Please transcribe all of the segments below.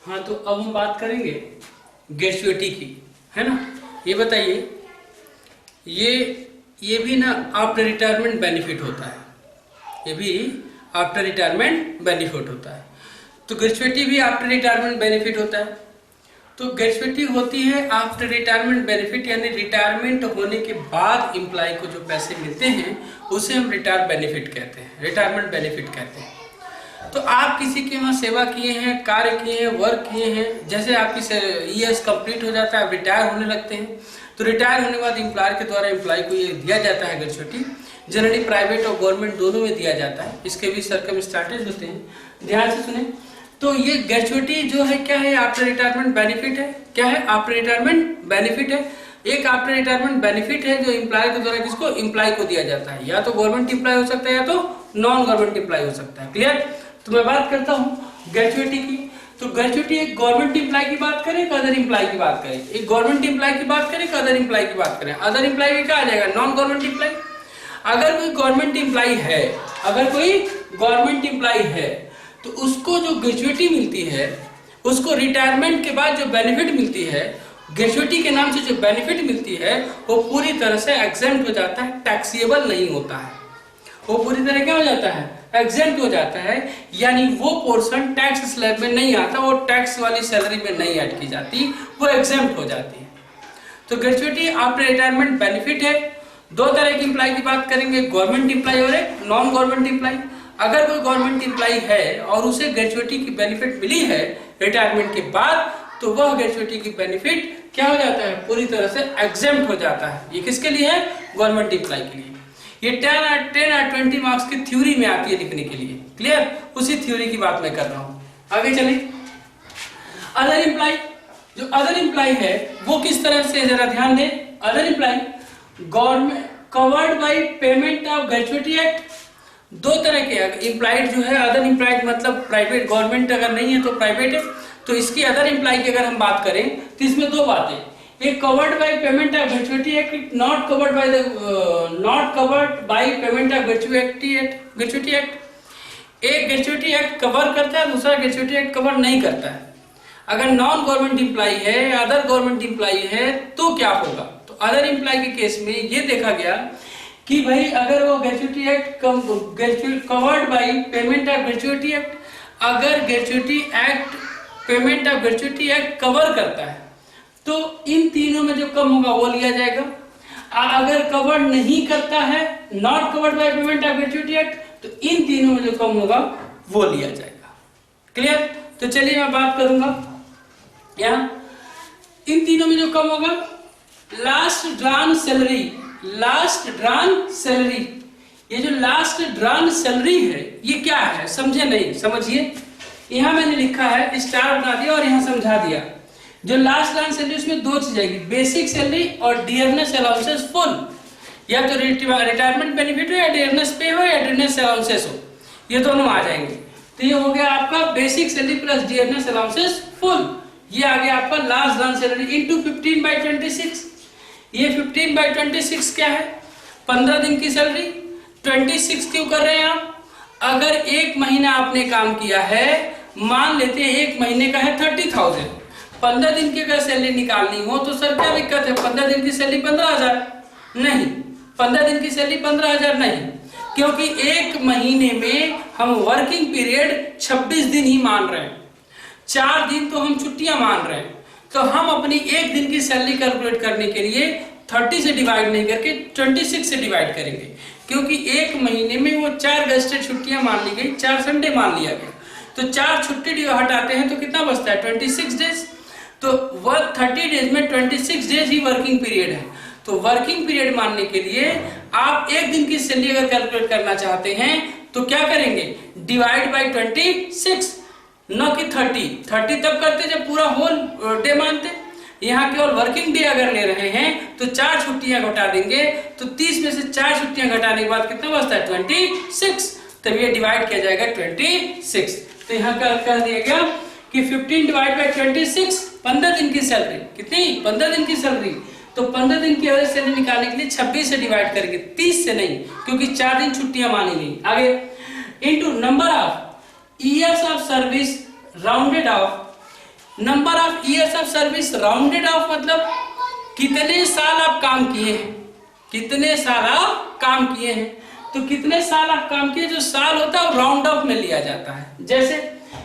हाँ, तो अब हम बात करेंगे ग्रेचुइटी की, है ना। ये बताइए, ये भी ना आफ्टर रिटायरमेंट बेनिफिट होता है, ये भी आफ्टर रिटायरमेंट बेनिफिट होता है। तो ग्रेचुइटी भी आफ्टर रिटायरमेंट बेनिफिट होता है। तो ग्रेचुइटी होती है आफ्टर रिटायरमेंट बेनिफिट, यानी रिटायरमेंट होने के बाद एम्प्लॉय को जो पैसे मिलते हैं उसे हम रिटायर बेनिफिट कहते हैं, रिटायरमेंट बेनिफिट कहते हैं। तो आप किसी के वहाँ सेवा किए हैं, कार्य किए हैं, वर्क किए हैं, जैसे आपकी ईयर्स कंप्लीट हो जाता है, आप रिटायर होने लगते हैं, तो रिटायर होने के बाद एम्प्लॉयर के द्वारा एम्प्लॉय को ये दिया जाता है ग्रेचुइटी। जनरली प्राइवेट और गवर्नमेंट दोनों में दिया जाता है, इसके भी सर्कमस्टेंसेस होते हैं, ध्यान से सुने। तो ये ग्रेचुइटी जो है क्या है, आफ्टर रिटायरमेंट बेनिफिट है। क्या है? आफ्टर रिटायरमेंट बेनिफिट है। एक आफ्टर रिटायरमेंट बेनिफिट है जो एम्प्लॉय के द्वारा किसको, एम्प्लॉय को दिया जाता है। या तो गवर्नमेंट एम्प्लॉय हो सकता है या तो नॉन गवर्नमेंट एम्प्लॉय हो सकता है। क्लियर? तो मैं बात करता हूँ ग्रेचुइटी की। तो ग्रेचुइटी एक गवर्नमेंट एम्प्लॉय की बात करें, एक अदर एम्प्लॉय की बात करें, एक गवर्नमेंट एम्प्लॉय की बात करें, एक अदर एम्प्लॉय की बात करें। अदर एम्प्लॉय में क्या आ जाएगा? Non government employ. अगर कोई गवर्नमेंट एम्प्लॉय है, अगर कोई गवर्नमेंट एम्प्लॉय है तो उसको जो ग्रेचुइटी मिलती है, उसको रिटायरमेंट के बाद जो बेनिफिट मिलती है, ग्रेचुइटी के नाम से जो बेनिफिट मिलती है, वो पूरी तरह से एग्जेम्प्ट हो जाता है, टैक्सेबल नहीं होता है। वो पूरी तरह क्या हो जाता है? एग्जेम्प्ट हो जाता है, यानी वो पोर्शन टैक्स स्लैब में नहीं आता, वो टैक्स वाली सैलरी में नहीं ऐड की जाती, वो एग्जेम्प्ट हो जाती है। तो ग्रेचुइटी आफ्टर रिटायरमेंट बेनिफिट है। दो तरह की एम्प्लॉय की बात करेंगे, गवर्नमेंट एम्प्लॉय और एक नॉन गवर्नमेंट एम्प्लॉय। अगर कोई गवर्नमेंट एम्प्लॉय है और उसे ग्रेचुइटी की बेनिफिट मिली है रिटायरमेंट के बाद, तो वह ग्रेचुइटी की बेनिफिट क्या हो जाता है? पूरी तरह से एग्जेम्प्ट हो जाता है। ये किसके लिए है? गवर्नमेंट एम्प्लॉय के लिए। ये 10 और 20 मार्क्स की थ्योरी में आती है लिखने के लिए। क्लियर? उसी थ्योरी की बात मैं कर रहा हूं। आगे चले। अदर एम्प्लॉय, जो अदर एम्प्लॉय है वो किस तरह से, जरा ध्यान दें। Other employ government covered by payment of gratuity act. दो तरह के एम्प्लॉयड जो है, अदर एम्प्लॉयड मतलब प्राइवेट, गवर्नमेंट अगर नहीं है तो प्राइवेट है। तो इसकी अदर एम्प्लॉय की अगर हम बात करें तो इसमें दो बातें, एक covered by payment of gratuity act, not covered by payment of gratuity act. एक ग्रेचुइटी एक्ट कवर करता है, दूसरा ग्रेचुइटी एक्ट कवर नहीं करता है। अगर नॉन गवर्नमेंट एम्प्लॉय है, अदर गवर्नमेंट एम्प्लॉय है, तो क्या होगा? तो अदर एम्प्लॉय के केस में ये देखा गया कि भाई अगर वो gratuity act covered by payment of gratuity act, अगर gratuity act payment of gratuity act cover करता है तो इन तीनों में जो कम होगा वो लिया जाएगा। अगर कवर नहीं करता है, not covered by payment of gratuity act, तो इन तीनों में जो कम होगा वो लिया जाएगा। क्लियर? तो चलिए मैं बात करूंगा यहाँ इन तीनों में जो कम होगा, last drawn salary. Last drawn salary, ये जो लास्ट ड्रॉन सैलरी है ये क्या है? समझे नहीं? समझिए, यहां मैंने लिखा है, स्टार बना दिया और यहां समझा दिया। जो लास्ट ड्रॉन सैलरी उसमें दो चीज आएगी, बेसिक सैलरी और डियरनेस अलाउंसेस फुल। या तो रिटायरमेंट बेनिफिट हो, या डियरनेस पे हो, या डियरनेस अलाउंसेस हो, ये दोनों आ जाएंगे। तो ये हो गया आपका basic salary plus dearness allowances full. ये आ गया आपका लास्ट ड्रॉन सैलरी इंटू 15/26। ये 15/26 क्या है? 15 दिन की सैलरी। 26 क्यों कर रहे हैं आप? अगर एक महीना आपने काम किया है, मान लेते हैं एक महीने का है 30,000, 15 दिन की अगर सैलरी निकालनी हो तो सर क्या दिक्कत है? 15 दिन की सैलरी 15,000 नहीं, 15 दिन की सैलरी 15,000 नहीं, क्योंकि एक महीने में हम वर्किंग पीरियड 26 दिन ही मान रहे हैं, 4 दिन तो हम छुट्टियां मान रहे हैं। तो हम अपनी एक दिन की सैलरी कैलकुलेट करने के लिए 30 से डिवाइड नहीं करके 26 से डिवाइड करेंगे, क्योंकि एक महीने में वो 4 वेस्टेड छुट्टियां मान ली गई, 4 संडे मान लिया गया। तो 4 छुट्टी हटाते हैं तो कितना बचता है? 26 डेज। तो वर्क 30 डेज में 26 डेज ही वर्किंग पीरियड है। तो वर्किंग पीरियड मानने के लिए आप एक दिन की सैलरी अगर कैलकुलेट करना चाहते हैं तो क्या करेंगे? डिवाइड बाय 26, न कि 30 तब करते जब पूरा होल डे मानते। यहाँ केवल वर्किंग डे अगर ले रहे हैं तो 4 छुट्टियां घटा देंगे, तो 30 में से 4 छुट्टियां घटाने के बाद कितना बचता है? 26। तब ये डिवाइड किया जाएगा 26। तो यहाँ कह दिया गया कि 15 डिवाइड बाय 26, 15 दिन की सैलरी। कितनी? 15 दिन की सैलरी। तो 15 दिन की एवरेज सैलरी निकालने के लिए 26 से डिवाइड करेंगे, 30 से नहीं, क्योंकि 4 दिन छुट्टियां मानी गई। आगे into number of years of service rounded off number of years of service rounded off मतलब कितने साल आप काम किए हैं, कितने साल आप काम किए हैं। तो कितने साल आप काम किए, जो साल होता है वो राउंड ऑफ में लिया जाता है। जैसे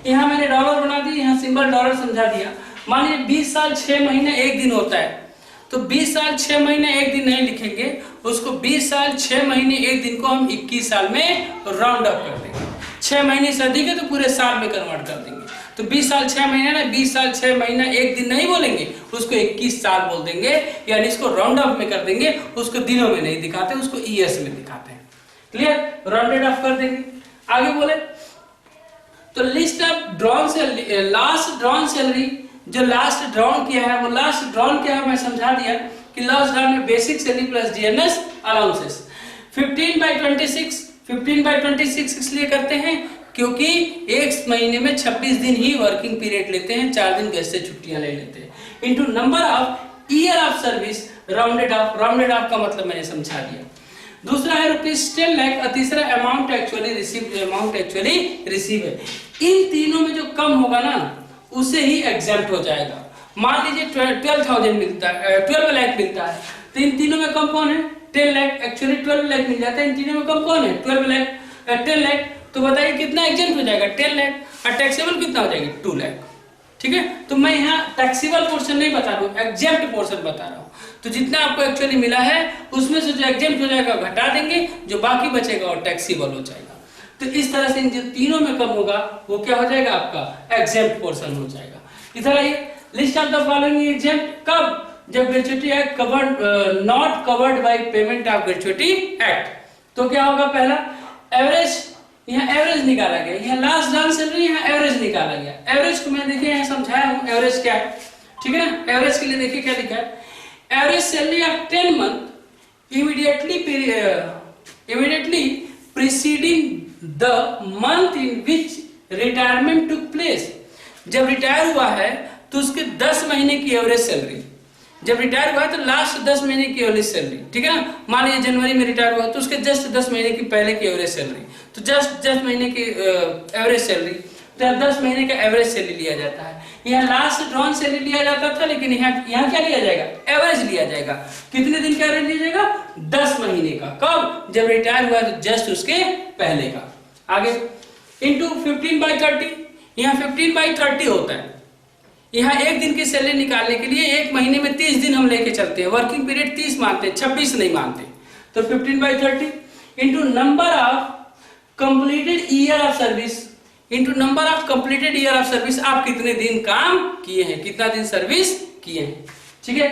यहाँ मैंने डॉलर बना दी, यहाँ सिंबल डॉलर समझा दिया। मान लीजिए 20 साल 6 महीने 1 दिन होता है, तो 20 साल 6 महीने 1 दिन नहीं लिखेंगे उसको, 20 साल 6 महीने 1 दिन को हम 21 साल में राउंड ऑफ कर देंगे। 6 महीने से अधिक है तो पूरे साल में कन्वर्ट कर देंगे। तो 20 साल 6 महीने ना, 20 साल 6 महीना 1 दिन नहीं बोलेंगे, उसको 21 साल बोल देंगे, यानी इसको राउंड ऑफ में कर देंगे। उसको दिनों में नहीं दिखाते, उसको ईयर्स में दिखाते हैं। क्लियर, राउंडेड ऑफ कर देंगे। आगे बोले तो list of drawn salary, last drawn salary, जो लास्ट ड्रॉन किया है वो लास्ट ड्रॉन क्या है मैं समझा दिया कि लास्ट ड्रॉन में basic salary plus DNS allowances. 15/26, 15/26 इसलिए करते हैं क्योंकि एक महीने में 26 दिन ही वर्किंग पीरियड लेते हैं, 4 दिन घर से छुट्टियां ले लेते हैं। Into number of year of service rounded off, rounded off का मतलब मैंने समझा दिया। दूसरा है ₹10 लाख और तीसरा amount actually receive, amount actually receive है। इन तीनों में जो कम होगा ना उसे ही एग्जेम्प्ट हो जाएगा। मान लीजिए 12,000 मिलता है, 12 लाख मिलता है, तो इन तीनों में कम कौन है, 10 लाख। एक्चुअली 12 लाख मिल जाता है, इन तीनों में कम कौन है, 12 लाख, 10 लाख। तो बताइए कितना एग्जेम्प्ट हो जाएगा, 10 लाख, और टैक्सेबल कितना हो जाएगा, 2 लाख। ठीक है, तो मैं यहाँ टैक्सेबल पोर्शन नहीं बता रहा हूँ, एग्जेम्प्ट पोर्शन बता रहा हूँ। तो जितना आपको एक्चुअली मिला है उसमें से जो एग्जेम्प्ट हो जाएगा घटा देंगे, जो बाकी बचेगा और टैक्सेबल हो जाएगा। तो इस तरह से जो तीनों में कम होगा वो क्या हो जाएगा, आपका एग्जेम्प्ट पोर्शन हो जाएगा। इधर आइए, list of the following exempt कब, जब gratuity act covered, not covered by payment of gratuity act. तो क्या होगा, पहला एवरेज, यहाँ एवरेज निकाला गया, यहाँ लास्ट ड्रॉन सैलरी, यहाँ एवरेज निकाला गया। एवरेज को मैं देखिए यहाँ समझाया हूँ एवरेज क्या है, ठीक है ना। एवरेज के लिए देखिए क्या लिखा है, average salary of 10 month immediately preceding the month in which retirement took place। जब रिटायर हुआ है तो उसके 10 महीने की एवरेज सैलरी, जब रिटायर हुआ है तो लास्ट 10 महीने की एवरेज सैलरी, ठीक है ना। मान लीजिए जनवरी में रिटायर हुआ तो उसके जस्ट 10 महीने की पहले की एवरेज सैलरी, तो जस्ट 10 महीने की एवरेज सैलरी, तो 10 महीने का एवरेज सैलरी लिया जाता है। यहाँ लास्ट ड्रॉन सैलरी लिया जाता था, लेकिन यहाँ क्या लिया जाएगा, एवरेज लिया जाएगा। कितने दिन का एवरेज लिया जाएगा, 10 महीने का। कब, जब रिटायर हुआ तो जस्ट उसके पहले का। आगे इंटू 15/30, यहाँ 15/30 होता है। यहाँ एक दिन की सैलरी निकालने के लिए एक महीने में 30 दिन हम लेके चलते हैं, वर्किंग पीरियड 30 मानते हैं, 26 नहीं मानते। तो 15/30 into number of completed year of service, into number of completed year of service, आप कितने दिन काम किए हैं, कितना दिन सर्विस किए हैं, ठीक है।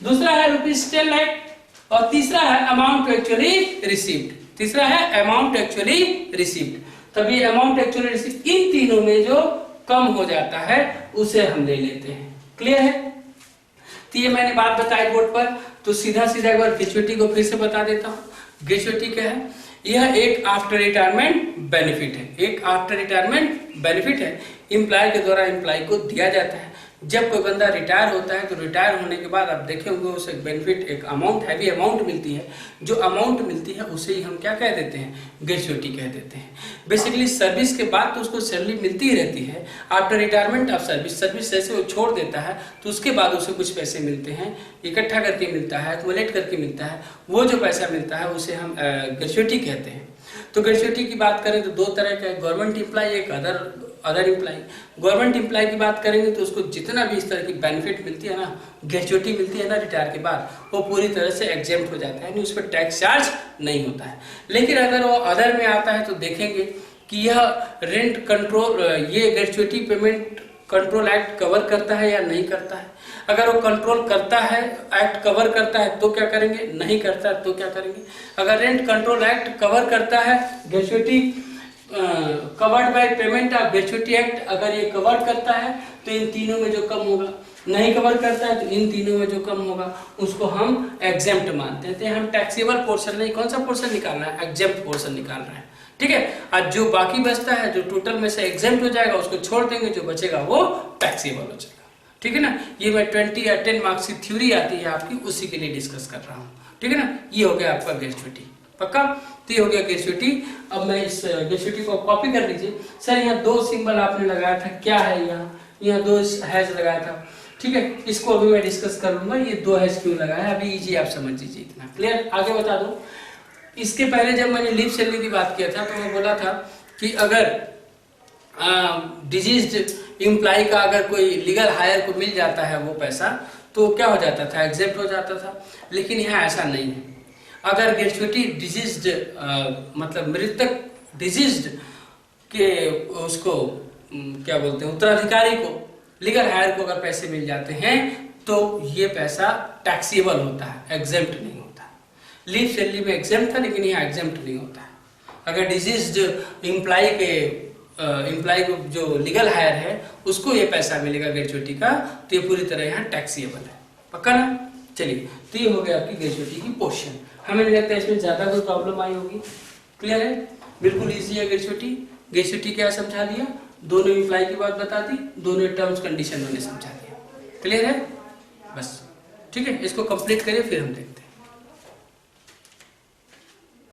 दूसरा है ₹10 लाख और तीसरा है अमाउंट एक्चुअली रिसीव्ड, तीसरा है अमाउंट एक्चुअली रिसीव्ड। तभी अमाउंट एक्चुअली रिसीव्ड, इन तीनों में जो कम हो जाता है उसे हम ले लेते हैं। क्लियर है, तो ये मैंने बात बताई बोर्ड पर, तो सीधा सीधा एक बार ग्रेच्युटी को फिर से बता देता हूँ। ग्रेच्युटी क्या है, यह एक आफ्टर रिटायरमेंट बेनिफिट है, एक आफ्टर रिटायरमेंट बेनिफिट है, एम्प्लॉय के द्वारा एम्प्लॉय को दिया जाता है। जब कोई बंदा रिटायर होता है तो रिटायर होने के बाद आप देखे होंगे उसे बेनिफिट, एक अमाउंट, हैवी अमाउंट मिलती है। जो अमाउंट मिलती है उसे ही हम क्या कह देते हैं, ग्रेच्युटी कह देते हैं। बेसिकली सर्विस के बाद तो उसको सैलरी मिलती ही रहती है। After retirement of service, service जैसे वो छोड़ देता है तो उसके बाद उसे कुछ पैसे मिलते हैं, इकट्ठा करके मिलता है, एक्युमुलेट करके मिलता है। वो जो पैसा मिलता है उसे हम ग्रेच्युटी कहते हैं। तो ग्रेच्युटी की बात करें तो दो तरह का है, गवर्नमेंट एम्प्लॉय, एक अदर एम्प्लॉय। गवर्नमेंट एम्प्लॉय की बात करेंगे तो उसको जितना भी इस तरह की बेनिफिट मिलती है ना, ग्रेच्युटी मिलती है ना रिटायर के बाद, वो पूरी तरह से एग्जेम्प्ट हो जाता है, यानी उस पर टैक्स चार्ज नहीं होता है। लेकिन अगर वो अदर में आता है तो देखेंगे कि यह रेंट कंट्रोल, ये gratuity payment control act cover करता है या नहीं करता है। अगर वो कंट्रोल करता है, एक्ट कवर करता है तो क्या करेंगे, नहीं करता है तो क्या करेंगे। अगर रेंट कंट्रोल एक्ट कवर करता है, gratuity covered by payment of gratuity act, अगर ये कवर करता है तो इन तीनों में जो कम होगा, नहीं कवर करता है तो इन तीनों में जो कम होगा उसको हम एग्जेम्प्ट मानते हैं। तो हम टैक्सेबल पोर्शन नहीं, कौन सा पोर्शन निकालना है, एग्जेम्प्ट पोर्शन निकाल रहे हैं, ठीक है। आज जो बाकी बचता है, जो टोटल में से एग्जेम्प्ट हो जाएगा उसको छोड़ देंगे, जो बचेगा वो टैक्सेबल हो जाएगा, ठीक है ना। ये मैं 20 या 10 मार्क्स की थ्योरी आती है आपकी, उसी के लिए डिस्कस कर रहा हूँ, ठीक है ना। ये हो गया आपका ग्रेच्युटी, पक्का। तो ये हो गया ग्रेच्युटी। अब मैं इस ग्रेच्युटी को कॉपी कर लीजिए। सर यहाँ 2 सिंबल आपने लगाया था, क्या है यहाँ, यहाँ 2 हैश लगाया था, ठीक है। इसको अभी मैं डिस्कस कर लूंगा ये 2 हैश क्यों लगाया है, अभी इजी आप समझ लीजिए इतना। क्लियर? आगे बता दो। इसके पहले जब मैंने लीव सैलरी की बात किया था तो मैं बोला था कि अगर डिजीज्ड एम्प्लॉय का अगर कोई लीगल हायर को मिल जाता है वो पैसा, तो क्या हो जाता था, एग्जेप्ट हो जाता था। लेकिन यहाँ ऐसा नहीं है। अगर ग्रेच्युटी डिजीज्ड मतलब मृतक डिजीज्ड के उसको क्या बोलते हैं, उत्तराधिकारी को, लीगल हायर को अगर पैसे मिल जाते हैं तो ये पैसा टैक्सेबल होता है, एग्जेम्प्ट नहीं होता। लीव सैलरी में एग्जेम्प्ट था, लेकिन यहाँ एग्जेम्प्ट नहीं होता है। अगर डिजीज्ड एम्प्लॉय को जो लीगल हायर है उसको ये पैसा मिलेगा ग्रेच्युटी का, तो ये पूरी तरह यहाँ टैक्सेबल है। पक्का ना? चलिए, तो ये हो गया आपकी ग्रेच्युटी की पोर्शन। हमें नहीं लगता इसमें ज्यादा कोई प्रॉब्लम आई होगी। क्लियर है? बिल्कुल इजी है ग्रेच्युटी। ग्रेच्युटी क्या समझा दिया, दोनों एम्प्लॉय की बात बता दी, दोनों टर्म्स कंडीशन मैंने समझा दिया। क्लियर है? बस ठीक है, इसको कंप्लीट करिए फिर हम देखते हैं।